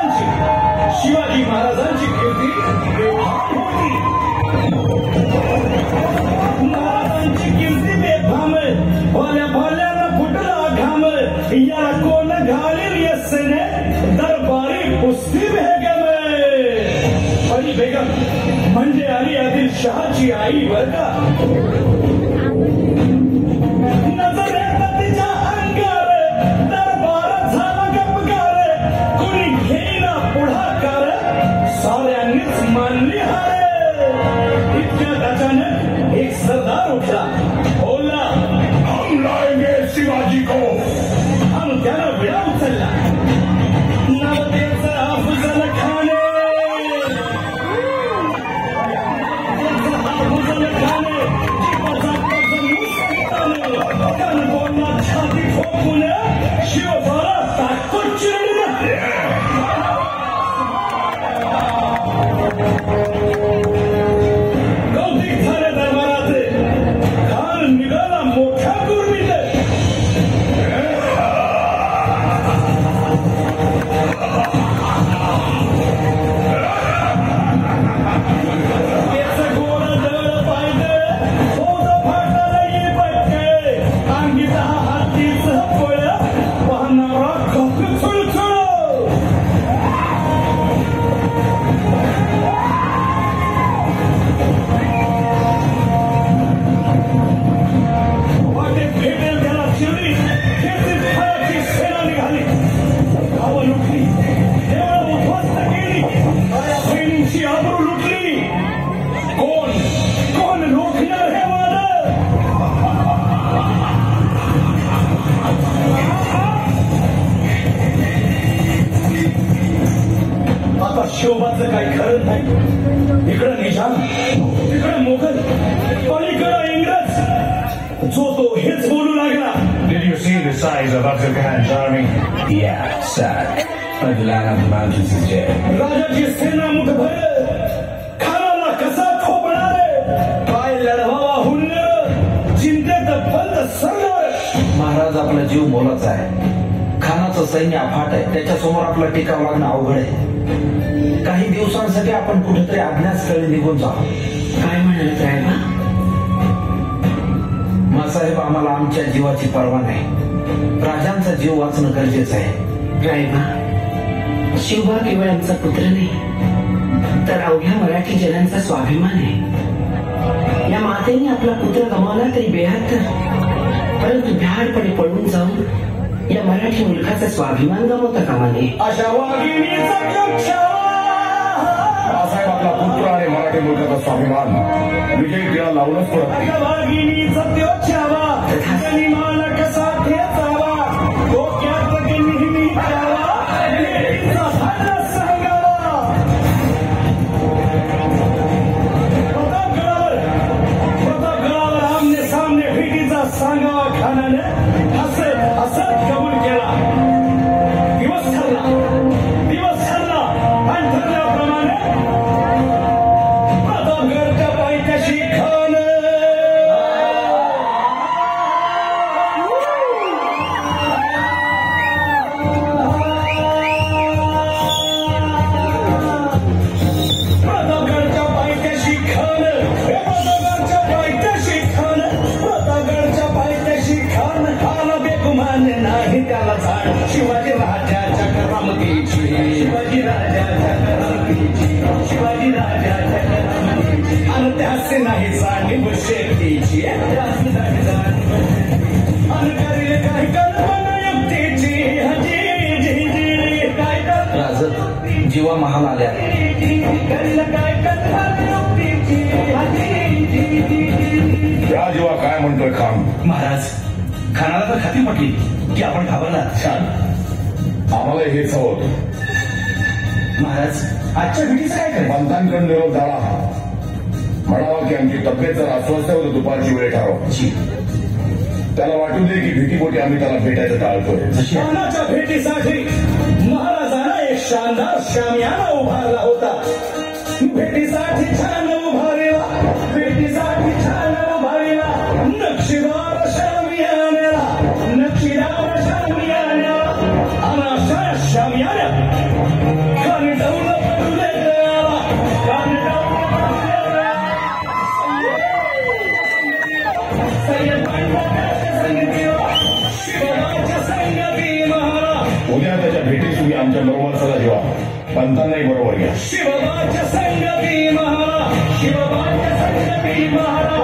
शिवाजी महाराजांची कीर्ती महाराजांची कीर्ती बेफाम भोल्या भोल्याला फुटला घाम याला कोण घालील यस्सेने दरबारी कुस्ती भेगम परी बेगम म्हणजे अली आदिल शहाची आई बर का नजरेत तिच्या अंगार दरबार झाला गपकार कुणी घेईना पुढाकार साऱ्यांनीच मानली हार इतक्यात अचानक एक सरदार उठला बोलला हम लाएंगे शिवाजी को हम त्याला विडा उचलला नवतेचा अफजल खाने अफजल खाने बोलला छाती ठोकून शिवबाला ताकद चिरडली कौतिक झाले दरबाराचे खान निघाला मोठ्या गुरमीले त्याचं गोड दळ पाहिजे होत फाटाला ये पटके अंगीत हा हातीचं फळ पाहणारा खप चुळचुळ वाटेत भेटेल त्याला चिरली खेचीत फळाची सेना निघाली गावं लुटली देवळं उद्ध्वस्त केली माझ्या बहिणींची आबरू लुटली कोण कोण रोखणार हे वाद आता शिवबाचं काही खरं नाही इकडं निजाम तिकडं मोगल पलीकडं इंग्रज जो तो हेच बोलू लागला Did you see the size of Afzal Khan's army? Yeah, sir. But the land of the mountains is dead. राजाची सेना मुठभर खानाला कसा खोपणार काय लढवावा हुन्नर चिंतेत बंद सरणार महाराज आपला जीव मोलाचा आहे खानाचं सैन्य अफाट आहे त्याच्यासमोर आपला टिकाव लागणं अवघड आहे काही दिवसांसाठी आपण कुठेतरी अज्ञातस्थळी निघून जाऊ काय म्हणाल रायबा मासाहेब आम्हाला आमच्या जीवाची पर्वा नाही राजांचा जीव वाचणं गरजेचं आहे रायबा शिवबा केवळ आमचा पुत्र नाही तर अवघ्या मराठी जनांचा स्वाभिमान आहे या मातेने आपला पुत्र गमावला तरी बेहत्तर परंतु भ्याडपणे पडून जाऊन या मराठी मुलखाचा स्वाभिमान गमावता कामा नये अशा वाघिणीचा बाळासाहेब आपला पुत्र आणि मराठी मुलखाचा स्वाभिमान विजय तिला लावूनच पडत नाही. वाघिणीचा त्यो छावा गनिमान कसा ठेचावा डोक्यात नेहमी द्यावा लेडीचा भांडा सांगावा प्रतापगडावर आमने सामने भेटीचा सांगावा खानाने हसत हसत कबूल केला दिवस ठरला आणि ठरल्याप्रमाणे प्रतापगडच्या पायथ्याशी खान प्रतापगडच्या पायथ्याशी खान प्रतापगडच्या पायथ्याशी खान प्रतापगडच्या पायथ्याशी खान खान बेगुमान नाही त्याला झाड शिवाजी राजाच्या करामतीची शिवाजी राजाच्या करामतीची शिवाजी राजाच्या करामतीची आणि त्याचे नाही जाणीव शेतीची त्याचे नाही जाणीव आणि करील काही कल्पना युक्तीची हजी जी जी काय राज जीवा महाल आल्या करील काय कल्पना युक्तीची हजी जी जी या जीवा काय म्हणतोय खान महाराज खानाला तर खाती पटली की आपण घाबरला छान आम्हाला हेच हवं होतं महाराज आजच्या भेटीचं काय करायचं पंतांकडे निरोप झाला म्हणावा की आमची तब्येत जर अस्वस्थ होतं दुपारची वेळ ठरव त्याला वाटू दे की भीतीपोटी आम्ही त्याला भेटायचं टाळतोय जशी खानाच्या भेटीसाठी शानदार शामियाना उभारला होता. भेटीसाठी छान उभारला, भेटीसाठी छान उभारला नक्षीदार शामियाना, नक्षीदार शामियाना. आणि अशा शामियाना कानडवलं पडले गळ्याला, कानडवलं पडले गळ्याला. शिवबाच्या संगती महारा. उद्या त्याच्या भेटीस तुम्ही आमच्या बरोबर चला जेव्हा पंतांनाही बरोबर घ्या. शिवबाच्या संगती महारा, शिवबाच्या संगती महारा.